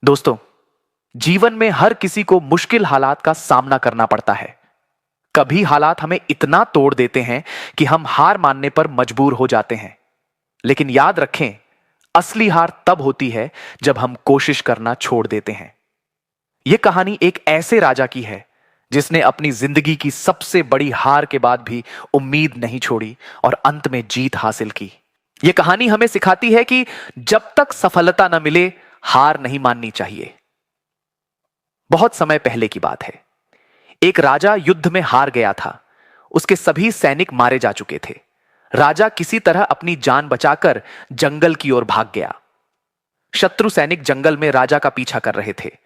दोस्तों, जीवन में हर किसी को मुश्किल हालात का सामना करना पड़ता है। कभी हालात हमें इतना तोड़ देते हैं कि हम हार मानने पर मजबूर हो जाते हैं। लेकिन याद रखें, असली हार तब होती है जब हम कोशिश करना छोड़ देते हैं। यह कहानी एक ऐसे राजा की है जिसने अपनी जिंदगी की सबसे बड़ी हार के बाद भी उम्मीद नहीं छोड़ी और अंत में जीत हासिल की। यह कहानी हमें सिखाती है कि जब तक सफलता न मिले, हार नहीं माननी चाहिए। बहुत समय पहले की बात है। एक राजा युद्ध में हार गया था। उसके सभी सैनिक मारे जा चुके थे। राजा किसी तरह अपनी जान बचाकर जंगल की ओर भाग गया। शत्रु सैनिक जंगल में राजा का पीछा कर रहे थे।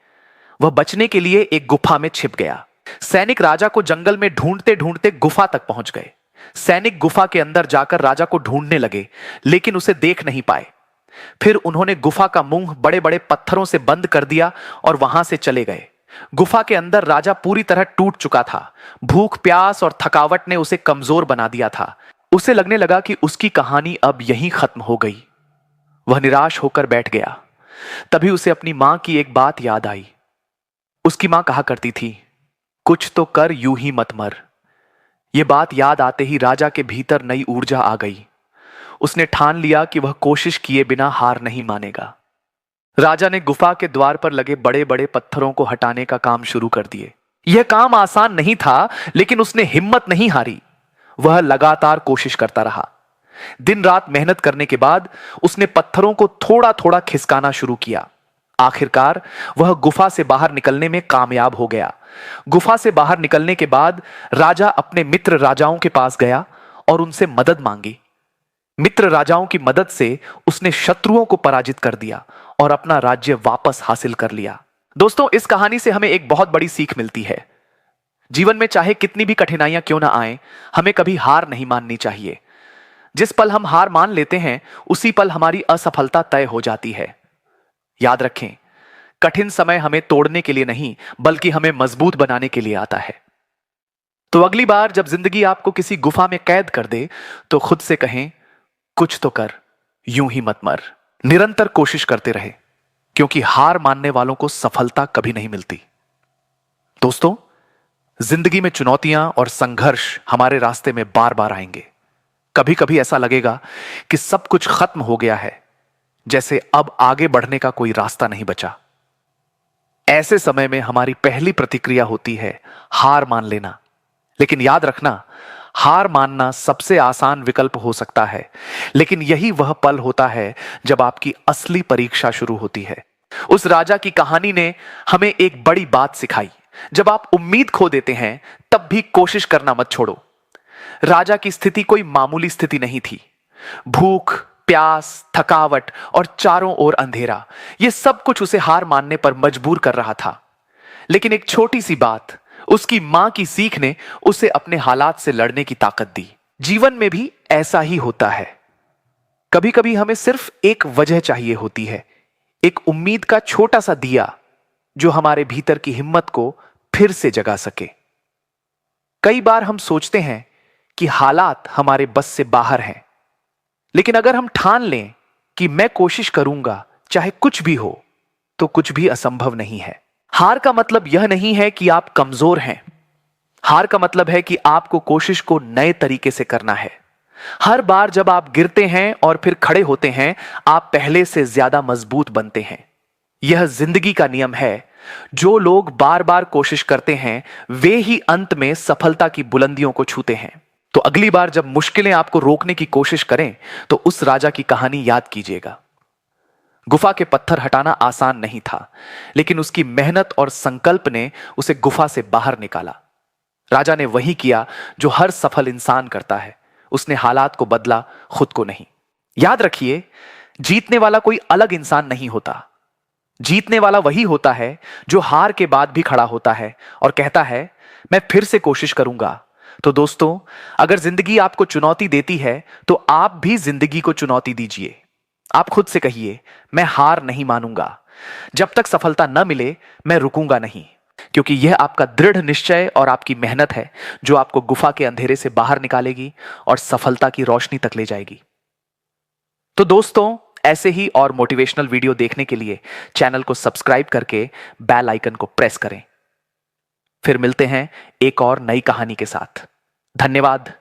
वह बचने के लिए एक गुफा में छिप गया। सैनिक राजा को जंगल में ढूंढते ढूंढते गुफा तक पहुंच गए। सैनिक गुफा के अंदर जाकर राजा को ढूंढने लगे, लेकिन उसे देख नहीं पाए। फिर उन्होंने गुफा का मुंह बड़े बड़े पत्थरों से बंद कर दिया और वहां से चले गए। गुफा के अंदर राजा पूरी तरह टूट चुका था। भूख, प्यास और थकावट ने उसे कमजोर बना दिया था। उसे लगने लगा कि उसकी कहानी अब यहीं खत्म हो गई। वह निराश होकर बैठ गया। तभी उसे अपनी मां की एक बात याद आई। उसकी मां कहा करती थी, कुछ तो कर, यूं ही मत मर। यह बात याद आते ही राजा के भीतर नई ऊर्जा आ गई। उसने ठान लिया कि वह कोशिश किए बिना हार नहीं मानेगा। राजा ने गुफा के द्वार पर लगे बड़े बड़े पत्थरों को हटाने का काम शुरू कर दिए। यह काम आसान नहीं था, लेकिन उसने हिम्मत नहीं हारी। वह लगातार कोशिश करता रहा। दिन रात मेहनत करने के बाद उसने पत्थरों को थोड़ा थोड़ा खिसकाना शुरू किया। आखिरकार वह गुफा से बाहर निकलने में कामयाब हो गया। गुफा से बाहर निकलने के बाद राजा अपने मित्र राजाओं के पास गया और उनसे मदद मांगी। मित्र राजाओं की मदद से उसने शत्रुओं को पराजित कर दिया और अपना राज्य वापस हासिल कर लिया। दोस्तों, इस कहानी से हमें एक बहुत बड़ी सीख मिलती है। जीवन में चाहे कितनी भी कठिनाइयां क्यों ना आए, हमें कभी हार नहीं माननी चाहिए। जिस पल हम हार मान लेते हैं, उसी पल हमारी असफलता तय हो जाती है। याद रखें, कठिन समय हमें तोड़ने के लिए नहीं, बल्कि हमें मजबूत बनाने के लिए आता है। तो अगली बार जब जिंदगी आपको किसी गुफा में कैद कर दे, तो खुद से कहें, कुछ तो कर, यूं ही मत मर। निरंतर कोशिश करते रहे, क्योंकि हार मानने वालों को सफलता कभी नहीं मिलती। दोस्तों, जिंदगी में चुनौतियां और संघर्ष हमारे रास्ते में बार बार आएंगे। कभी कभी ऐसा लगेगा कि सब कुछ खत्म हो गया है, जैसे अब आगे बढ़ने का कोई रास्ता नहीं बचा। ऐसे समय में हमारी पहली प्रतिक्रिया होती है हार मान लेना। लेकिन याद रखना, हार मानना सबसे आसान विकल्प हो सकता है, लेकिन यही वह पल होता है जब आपकी असली परीक्षा शुरू होती है। उस राजा की कहानी ने हमें एक बड़ी बात सिखाई। जब आप उम्मीद खो देते हैं, तब भी कोशिश करना मत छोड़ो। राजा की स्थिति कोई मामूली स्थिति नहीं थी। भूख, प्यास, थकावट और चारों ओर अंधेरा, यह सब कुछ उसे हार मानने पर मजबूर कर रहा था। लेकिन एक छोटी सी बात, उसकी मां की सीख ने उसे अपने हालात से लड़ने की ताकत दी। जीवन में भी ऐसा ही होता है। कभी कभी हमें सिर्फ एक वजह चाहिए होती है, एक उम्मीद का छोटा सा दिया जो हमारे भीतर की हिम्मत को फिर से जगा सके। कई बार हम सोचते हैं कि हालात हमारे बस से बाहर हैं, लेकिन अगर हम ठान लें कि मैं कोशिश करूंगा चाहे कुछ भी हो, तो कुछ भी असंभव नहीं है। हार का मतलब यह नहीं है कि आप कमजोर हैं। हार का मतलब है कि आपको कोशिश को नए तरीके से करना है। हर बार जब आप गिरते हैं और फिर खड़े होते हैं, आप पहले से ज्यादा मजबूत बनते हैं। यह जिंदगी का नियम है। जो लोग बार बार कोशिश करते हैं, वे ही अंत में सफलता की बुलंदियों को छूते हैं। तो अगली बार जब मुश्किलें आपको रोकने की कोशिश करें, तो उस राजा की कहानी याद कीजिएगा। गुफा के पत्थर हटाना आसान नहीं था, लेकिन उसकी मेहनत और संकल्प ने उसे गुफा से बाहर निकाला। राजा ने वही किया जो हर सफल इंसान करता है। उसने हालात को बदला, खुद को नहीं। याद रखिए, जीतने वाला कोई अलग इंसान नहीं होता। जीतने वाला वही होता है जो हार के बाद भी खड़ा होता है और कहता है, मैं फिर से कोशिश करूंगा। तो दोस्तों, अगर जिंदगी आपको चुनौती देती है, तो आप भी जिंदगी को चुनौती दीजिए। आप खुद से कहिए, मैं हार नहीं मानूंगा। जब तक सफलता न मिले, मैं रुकूंगा नहीं। क्योंकि यह आपका दृढ़ निश्चय और आपकी मेहनत है जो आपको गुफा के अंधेरे से बाहर निकालेगी और सफलता की रोशनी तक ले जाएगी। तो दोस्तों, ऐसे ही और मोटिवेशनल वीडियो देखने के लिए चैनल को सब्सक्राइब करके बेल आइकन को प्रेस करें। फिर मिलते हैं एक और नई कहानी के साथ। धन्यवाद।